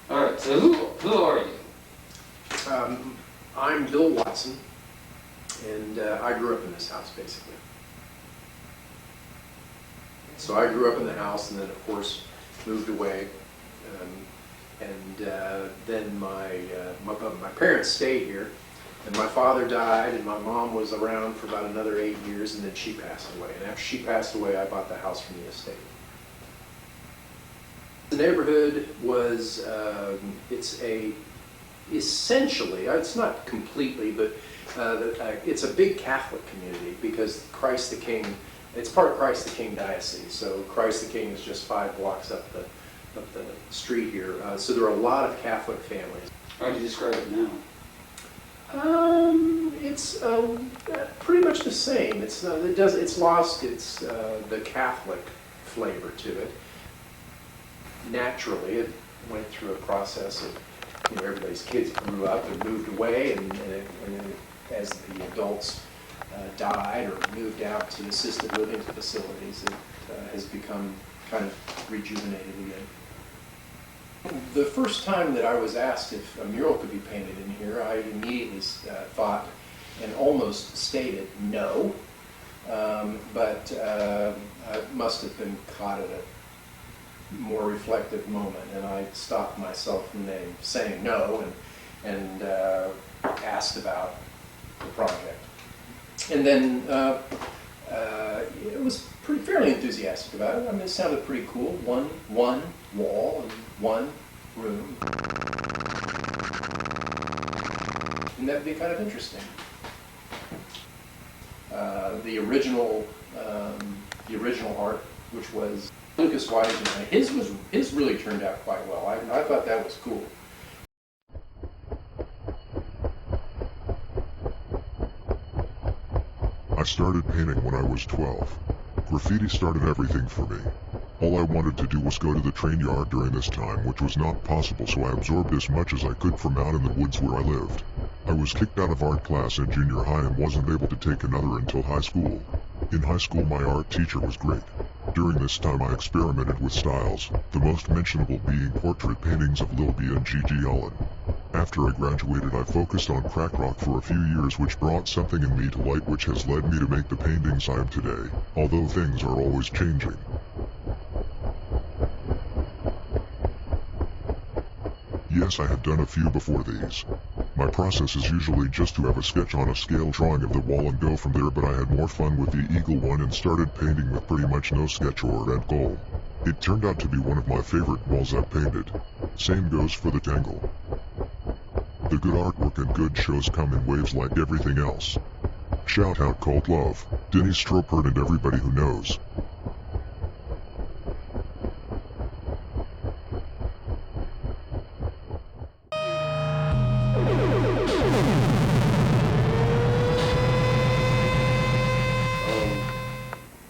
Alright, so who are you? I'm Bill Watson, and I grew up in this house, basically. So I grew up in the house, and then, of course, moved away. Then my parents stayed here, and my father died, and my mom was around for about another 8 years, and then she passed away. And after she passed away, I bought the house from the estate. The neighborhood was, essentially, it's not completely, but it's a big Catholic community because Christ the King, it's part of Christ the King diocese. So Christ the King is just 5 blocks up the street here. So there are a lot of Catholic families. How would you describe it now? It's pretty much the same. It's lost the Catholic flavor to it. Naturally, it went through a process of, everybody's kids grew up and moved away, and as the adults died or moved out to assisted living facilities, it has become kind of rejuvenated again. The first time that I was asked if a mural could be painted in here, I immediately thought and almost stated no, but I must have been caught at a more reflective moment, and I stopped myself from saying no and asked about the project. And then it was fairly enthusiastic about it. I mean, it sounded pretty cool. One wall and one room. And that'd be kind of interesting. The original art, which was Lucas Wise, his really turned out quite well. I thought that was cool. I started painting when I was 12. Graffiti started everything for me. All I wanted to do was go to the train yard during this time, which was not possible, so I absorbed as much as I could from out in the woods where I lived. I was kicked out of art class in junior high and wasn't able to take another until high school. In high school, my art teacher was great. During this time, I experimented with styles, the most mentionable being portrait paintings of Lil B and G.G. Allin. After I graduated, I focused on crack rock for a few years, which brought something in me to light, which has led me to make the paintings I am today, although things are always changing. Yes, I have done a few before these. My process is usually just to have a sketch on a scale drawing of the wall and go from there, but I had more fun with the eagle one and started painting with pretty much no sketch or end goal. It turned out to be one of my favorite walls I've painted. Same goes for the tangle. The good artwork and good shows come in waves like everything else. Shout out Cold Love, Denny Stropert, and everybody who knows.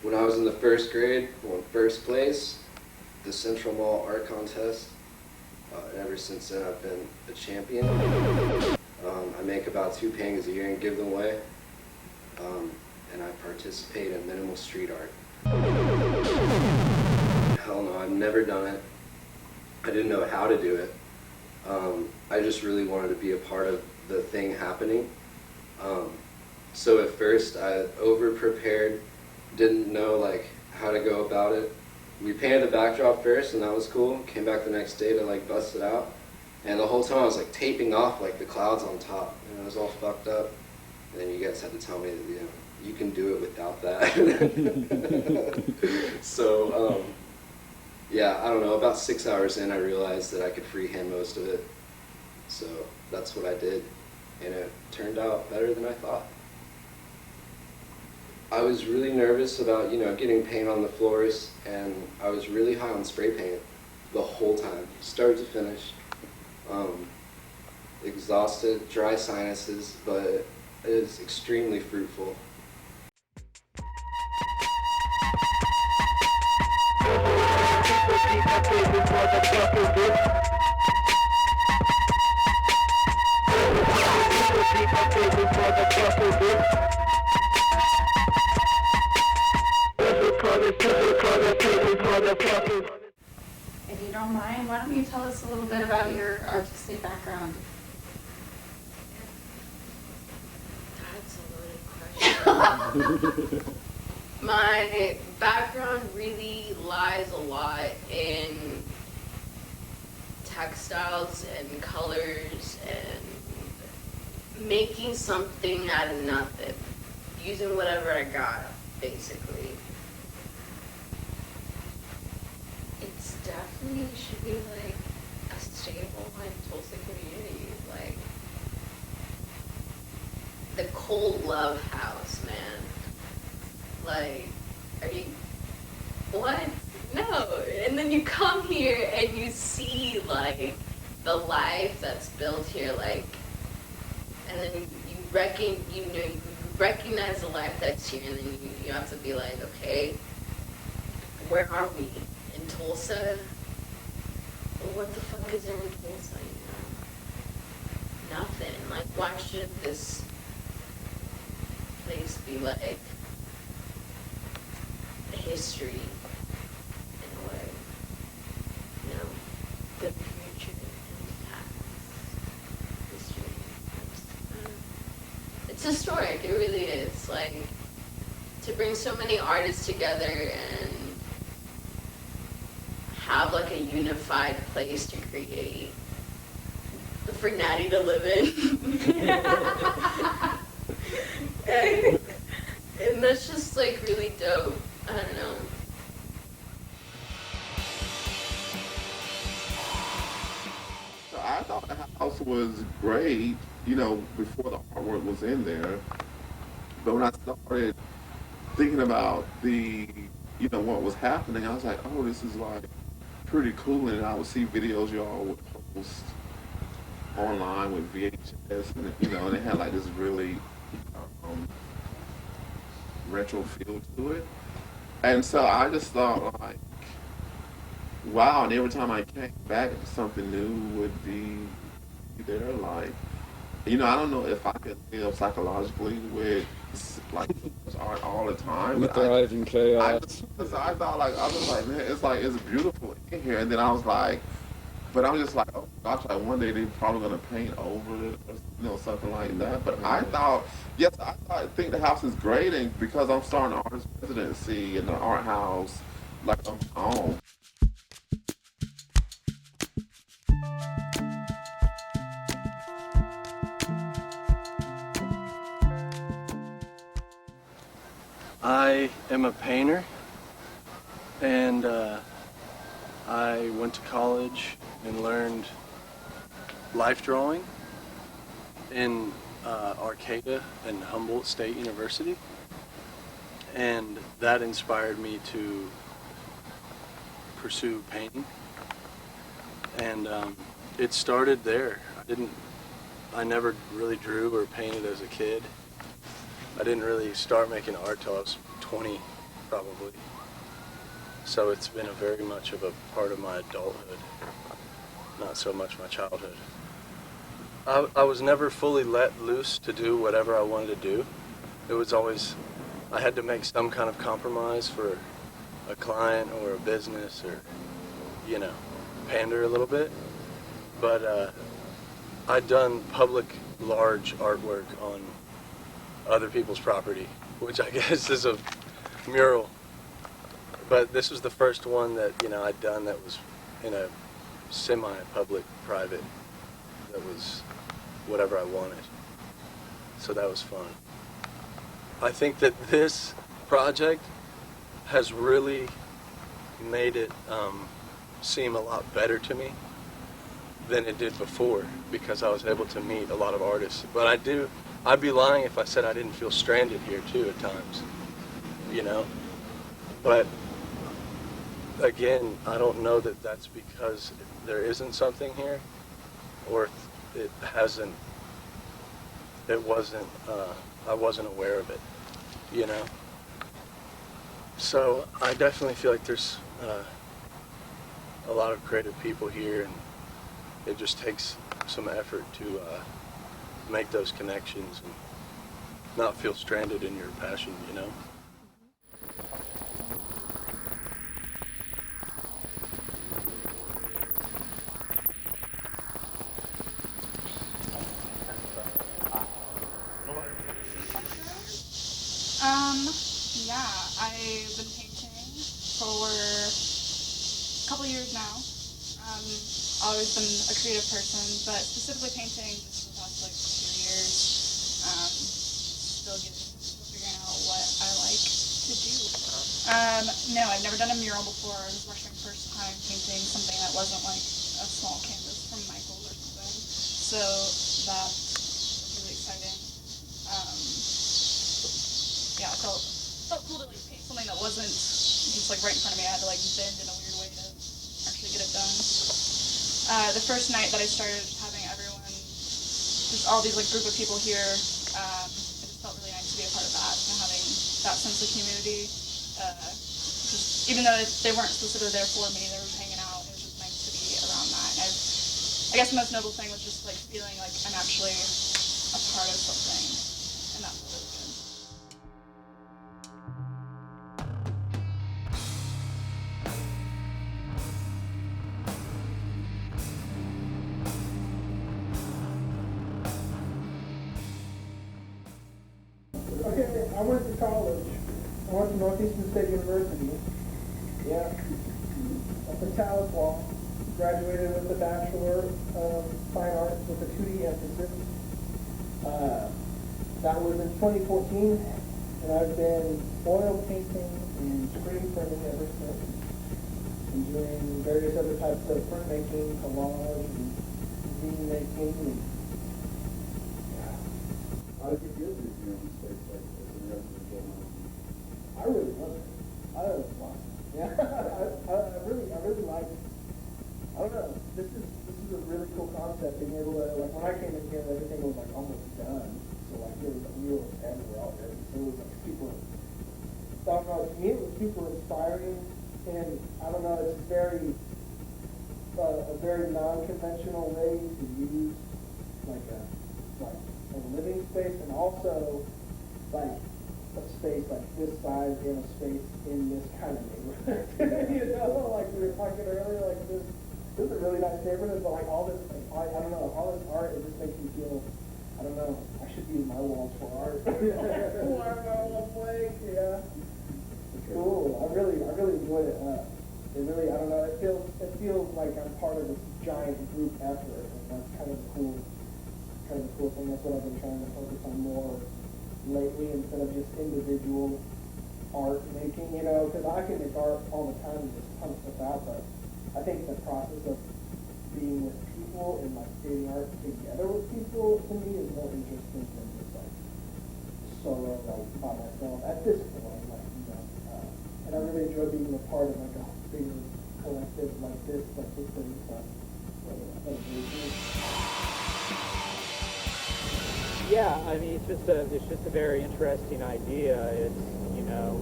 When I was in the first grade, won first place, the Central Mall Art Contest. And ever since then, I've been a champion. I make about 2 paintings a year and give them away. And I participate in minimal street art. Hell no, I've never done it. I didn't know how to do it. I just really wanted to be a part of the thing happening. So at first, I over-prepared, didn't know how to go about it. We painted the backdrop first, and that was cool. Came back the next day to bust it out, and the whole time I was taping off the clouds on top, and it was all fucked up. And then you guys had to tell me that you can do it without that. So yeah, I don't know. About 6 hours in, I realized that I could freehand most of it. So that's what I did, and it turned out better than I thought. I was really nervous about, getting paint on the floors, and I was really high on spray paint the whole time, start to finish. Exhausted, dry sinuses, but it is extremely fruitful. If you don't mind, why don't you tell us a little bit about your artistic background? That's a loaded question. My background really lies a lot in textiles and colors and making something out of nothing, using whatever I got, basically. It's definitely should be like a staple in Tulsa community, like the cold love house, man. Like, are you, what? No. And then you come here and you see like the life that's built here, like, and then you recognize the life that's here, and then you have to be like, okay, where are we? In Tulsa? What the fuck is there in Tulsa, Nothing. Like, why should this place be like history in a way? The future and past. History. It's historic, it really is. Like, to bring so many artists together and have like a unified place to create for Natty to live in. and that's just like really dope. I don't know. So I thought the house was great, before the artwork was in there. But when I started thinking about what was happening, I was like, oh, this is like pretty cool. And I would see videos y'all would post online with VHS, and they had like this really retro feel to it. And so I just thought, like, wow, and every time I came back, something new would be there. Like, I don't know if I could live psychologically with like art all the time. We thrive in chaos. I thought, like, I was like, man, it's beautiful in here. And then I was like, but I'm just like, oh gosh, like one day they're probably gonna paint over it, or something like that. But I thought, I think the house is great, and because I'm starting an artist residency in the art house, like on my own. I am a painter, and I went to college and learned life drawing in Arcata and Humboldt State University, and that inspired me to pursue painting, and it started there. I never really drew or painted as a kid. I didn't really start making art till I was 20, probably. So it's been very much of a part of my adulthood, not so much my childhood. I was never fully let loose to do whatever I wanted to do. It was always, I had to make some kind of compromise for a client or a business, or, pander a little bit. But I'd done public, large artwork on other people's property, which I guess is a mural. But this was the first one that, I'd done that was in a semi-public, private, that was whatever I wanted. So that was fun. I think that this project has really made it seem a lot better to me than it did before, because I was able to meet a lot of artists. But I'd be lying if I said I didn't feel stranded here too at times. you know. But again, I don't know that that's because there isn't something here, or it hasn't. It wasn't. I wasn't aware of it, you know. So I definitely feel like there's a lot of creative people here, and it just takes some effort to make those connections and not feel stranded in your passion, you know. Yeah, I've been painting for a couple years now. Always been a creative person, but specifically painting just the past like 2 years. Still figuring out what I like to do. No, I've never done a mural before. This was my first time painting something that wasn't like a small canvas from Michael's or something. So that's really exciting. Yeah, I felt cool to like paint something that wasn't just like right in front of me. I had to like bend in a weird way to actually get it done. The first night that I started having everyone, just all these like group of people here, it just felt really nice to be a part of that and having that sense of community. Just even though they weren't specifically there for me, they were hanging out. It was just nice to be around that. And I guess the most notable thing was just like feeling like I'm actually a part of something, and that's really good. Okay, I went to college. I went to Northeastern State University. Yeah. Up in Tahlequah. Graduated with a Bachelor of Fine Arts with a 2D emphasis. That was in 2014, and I've been oil painting and screen printing ever since. And doing various other types of printmaking, collage, and zine making, and How did you feel to be on space like this and the rest of the game? I really love it. I thought it was fun. Yeah, I really like it. I don't know. This is a really cool concept. Being able to, like, when I came in here, everything was like almost done. So like there was wheels everywhere already. So it was like super. I don't know. To me, it was super inspiring, and I don't know. It's a very non-conventional way to use like a living space, and also like a space like this size in a space in this kind of neighborhood. You know, like we were talking earlier, like this is a really nice neighborhood, but like all this, like, I don't know, all this art, it just makes me feel, I don't know, I should use my walls for art. Why am I on blank? Yeah. It's cool. I really enjoyed it. It really, I don't know, it feels like I'm part of this giant group effort, and that's kind of cool. Kind of cool thing. That's what I've been trying to focus on more lately, instead of just individual art making, you know, because I can make art all the time and just pump stuff out, but I think the process of being with people and like creating art together with people, to me, is more interesting than just like solo, like by myself at this point, like, you know, and I really enjoy being a part of like a bigger collective like this thing, so yeah, I mean, it's just a very interesting idea. It's, you know,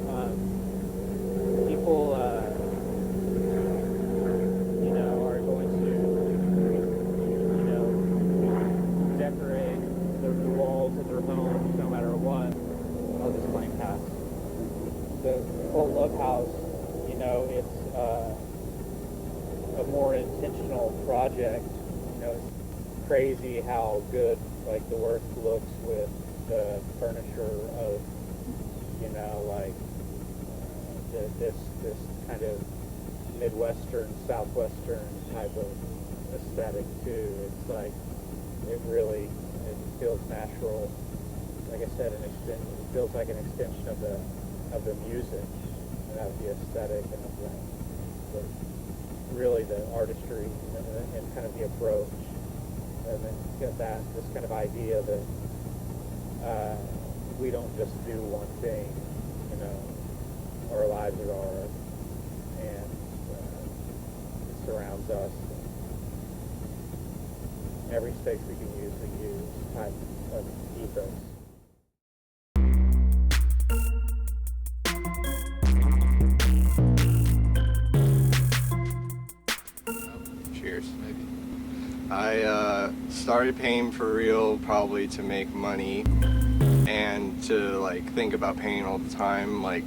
people, you know, are going to, you know, decorate the walls of their homes no matter what. I'll just claim pass. The whole Love House, you know, it's a more intentional project. You know, it's crazy how good, like, the work looks with the furniture of, you know, like this kind of Midwestern, Southwestern type of aesthetic too. It's like, it feels natural. Like I said, it feels like an extension of the music and of the aesthetic and of the really the artistry and kind of the approach. And then get this kind of idea that we don't just do one thing, you know. our lives are ours, and it surrounds us. Every space we can use, we use, type of ethos. Cheers, maybe. I started painting for real probably to make money and to like think about painting all the time, like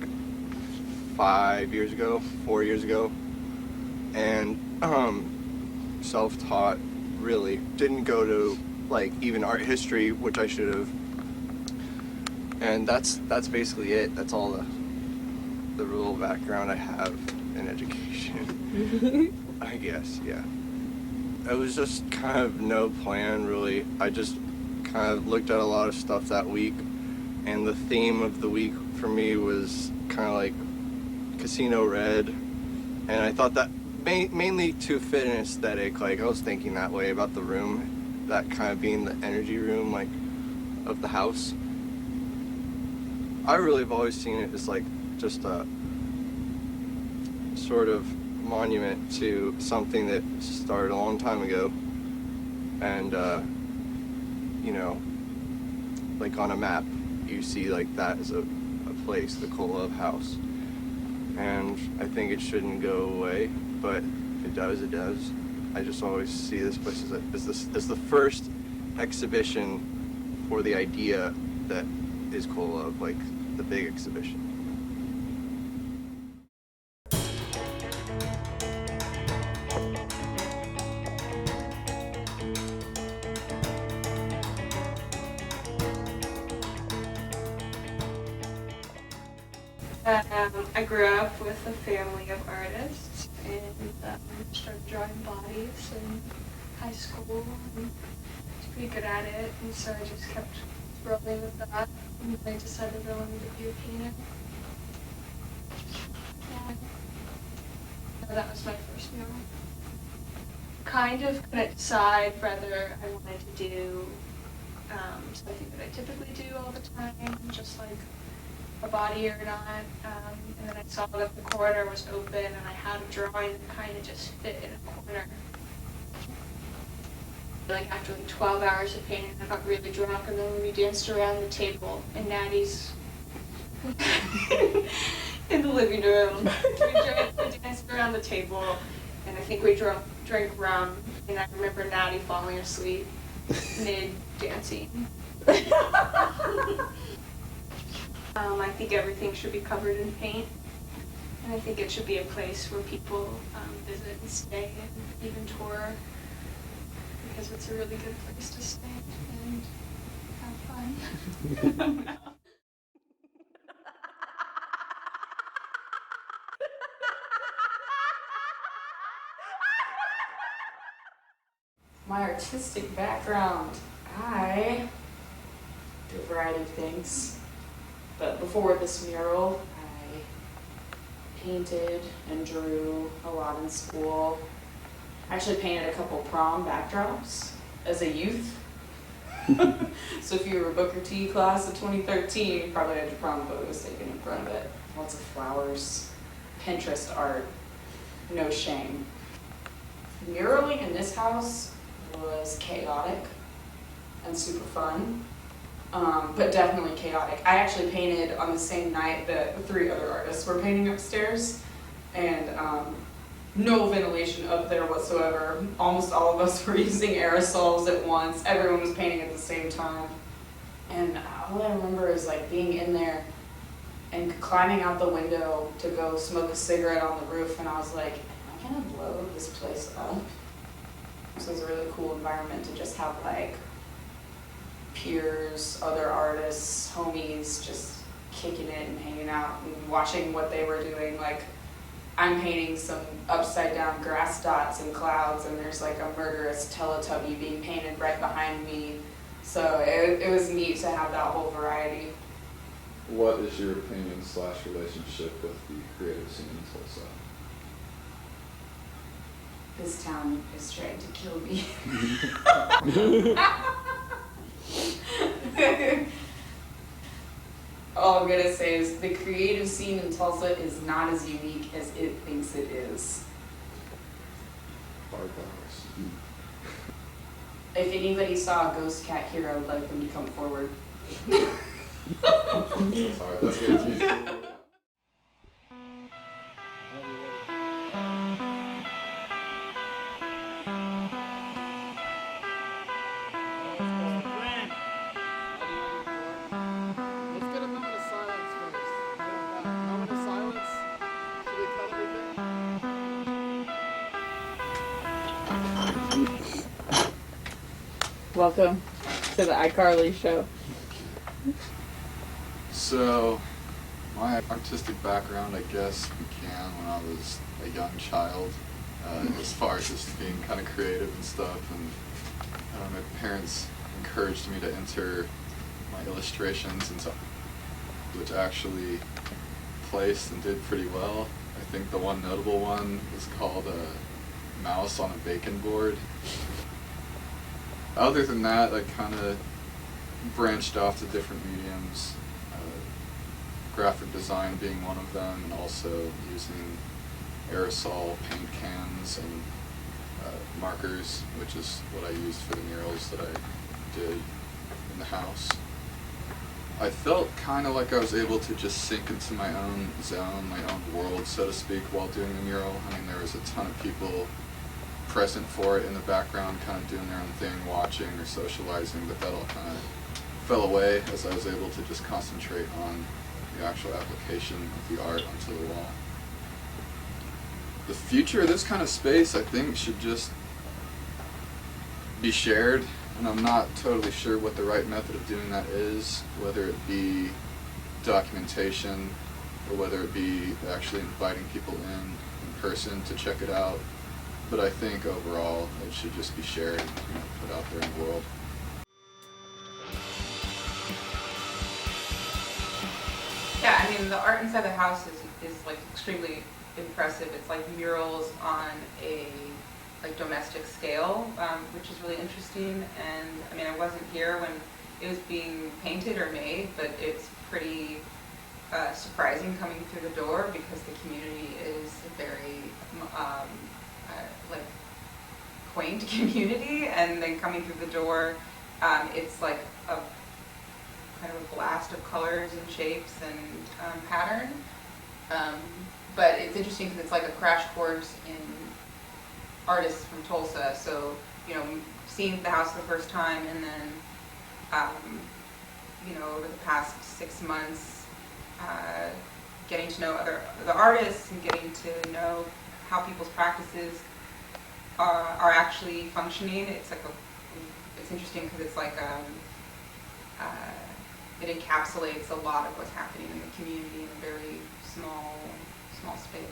4 years ago, and self-taught, really. Didn't go to like even art history, which I should have, and that's basically it. That's all the little background I have in education. I guess, yeah. It was just kind of no plan, really. I just kind of looked at a lot of stuff that week, and the theme of the week for me was kind of like Casino Red, and I thought that mainly to fit an aesthetic. Like, I was thinking that way about the room, that kind of being the energy room, like, of the house. I really have always seen it as like just a sort of monument to something that started a long time ago, and you know, like on a map you see like that as a place, the Kolov house, and I think it shouldn't go away, but if it does, it does. I just always see this place as the first exhibition for the idea that is Kolov, like the big exhibition. I grew up with a family of artists and started drawing bodies in high school and was pretty good at it, and so I just kept rolling with that, and I decided I wanted to be a painter. Yeah. So that was my first mural. Kind of couldn't decide whether I wanted to do something that I typically do all the time, just like a body or not, and then I saw that the corner was open and I had a drawing that kind of just fit in a corner. Like after like 12 hours of painting, I got really drunk, and then we danced around the table in Natty's in the living room. We danced around the table, and I think we drank rum, and I remember Natty falling asleep mid-dancing. I think everything should be covered in paint, and I think it should be a place where people visit and stay and even tour, because it's a really good place to stay and have fun. My artistic background, I do a variety of things. But before this mural, I painted and drew a lot in school. I actually painted a couple prom backdrops as a youth. So if you were a Booker T class of 2013, you probably had your prom photos taken in front of it. Lots of flowers, Pinterest art, no shame. Muraling in this house was chaotic and super fun. But definitely chaotic. I actually painted on the same night that the 3 other artists were painting upstairs, and no ventilation up there whatsoever. Almost all of us were using aerosols at once. Everyone was painting at the same time. And all I remember is like being in there and climbing out the window to go smoke a cigarette on the roof, and I was like, am I gonna blow this place up? So it was a really cool environment to just have like peers, other artists, homies, just kicking it and hanging out and watching what they were doing. Like, I'm painting some upside down grass dots and clouds, and there's like a murderous Teletubby being painted right behind me. So it was neat to have that whole variety. What is your opinion / relationship with the creative scene in Tulsa? This town is trying to kill me. all I'm gonna say is the creative scene in Tulsa is not as unique as it thinks it is. Hard balance. If anybody saw a ghost cat here, I would like them to come forward. Sorry, that's good. Welcome to the iCarly show. So, my artistic background, I guess, began when I was a young child, as far as just being kind of creative and stuff, and my parents encouraged me to enter my illustrations and stuff, which actually placed and did pretty well. I think the one notable one was called a mouse on a bacon board. Other than that, I kind of branched off to different mediums, graphic design being one of them, and also using aerosol paint cans and markers, which is what I used for the murals that I did in the house. I felt kind of like I was able to just sink into my own zone, my own world, so to speak, while doing the mural. I mean, there was a ton of people present for it in the background, kind of doing their own thing, watching or socializing, but that all kind of fell away as I was able to just concentrate on the actual application of the art onto the wall. The future of this kind of space, I think, should just be shared, and I'm not totally sure what the right method of doing that is, whether it be documentation or whether it be actually inviting people in person to check it out. But I think overall it should just be shared and put out there in the world. Yeah, I mean, the art inside the house is like extremely impressive. It's like murals on a domestic scale, which is really interesting. And I mean, I wasn't here when it was being painted or made, but it's pretty surprising coming through the door because the community is a very like quaint community, and then coming through the door, it's like a kind of a blast of colors and shapes and pattern. But it's interesting because it's like a crash course in artists from Tulsa. So, you know, seeing the house the first time, and then, you know, over the past 6 months, getting to know the artists and getting to know how people's practices are actually functioning. It's like it's interesting because it's like it encapsulates a lot of what's happening in the community in a very small space.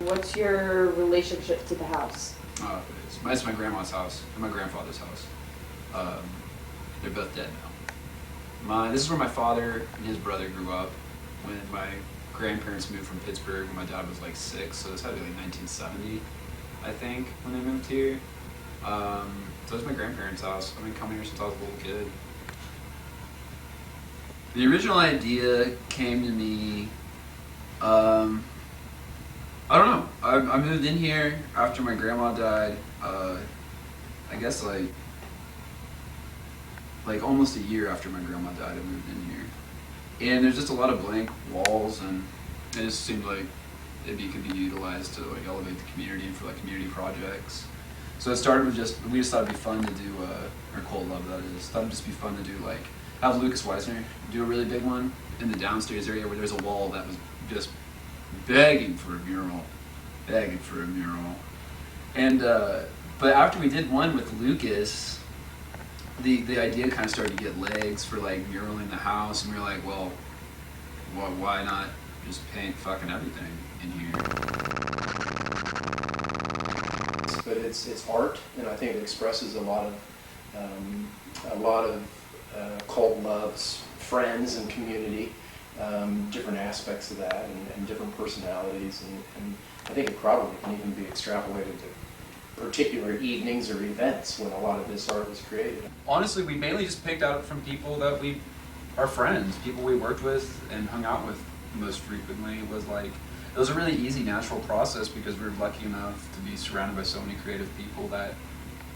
What's your relationship to the house? It's my grandma's house and my grandfather's house. They're both dead now. This is where my father and his brother grew up when my grandparents moved from Pittsburgh when my dad was like 6, so this had to be like 1970, I think, when they moved here. So it's my grandparents' house. I've been coming here since I was a little kid. The original idea came to me, I don't know. I moved in here after my grandma died, I guess like almost a year after my grandma died, I moved in here. And there's just a lot of blank walls, and it just seemed like could be utilized to like elevate the community and for like community projects. So it started with we just thought it'd be fun to do, or Cold Love that is, thought it'd just be fun to do like, have Lucas Weisner do a really big one in the downstairs area where there's a wall that was just begging for a mural. And But after we did one with Lucas, the idea kind of started to get legs for like muraling the house, and we were like, well, why not just paint fucking everything in here? But it's art, and I think it expresses a lot of Cult Love's friends and community, different aspects of that, and different personalities, and I think it probably can even be extrapolated to particular evenings or events when a lot of this art was created. Honestly, we mainly just picked out from people that are friends, people we worked with and hung out with most frequently. It was a really easy, natural process because we were lucky enough to be surrounded by so many creative people that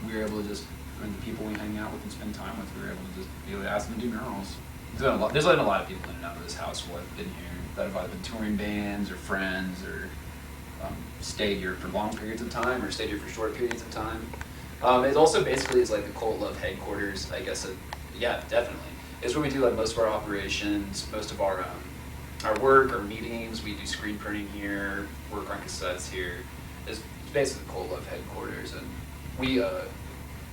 we were able to just, and the people we hang out with and spend time with, we were able to just be able to ask them to do murals. There's been a lot of people in and out of this house who have been here that have either been touring bands or friends or stayed here for long periods of time or stayed here for short periods of time. It also basically is like the Cult Love headquarters, I guess. Yeah, definitely. It's where we do like most of our operations, most of our work, our meetings. We do screen printing here, work on cassettes here. It's basically the Cult Love headquarters, and we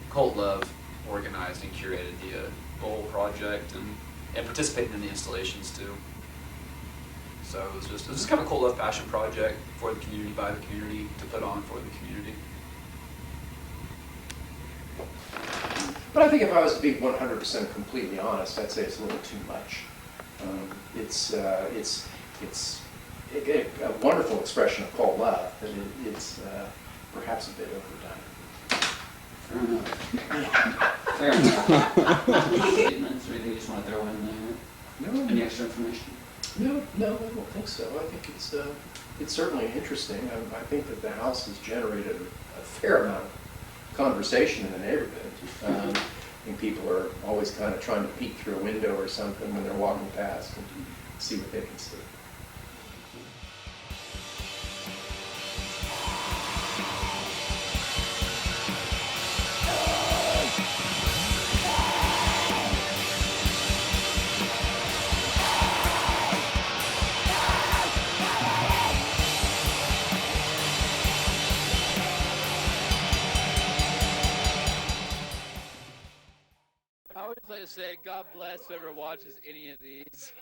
Cult Love organized and curated the whole project and participated in the installations too. So it was just kind of a Cult Love passion project for the community, by the community, to put on for the community. But I think if I was to be 100% completely honest, I'd say it's a little too much. It's a wonderful expression of Cult Love, but it's perhaps a bit overdone. Fair enough. Statements or anything you just want to throw in there? No. Any extra information? No, I don't think so. I think it's certainly interesting. I think that the house has generated a fair amount of conversation in the neighborhood. I think people are always kind of trying to peek through a window or something when they're walking past and see what they can see. I always like to say, God bless whoever watches any of these.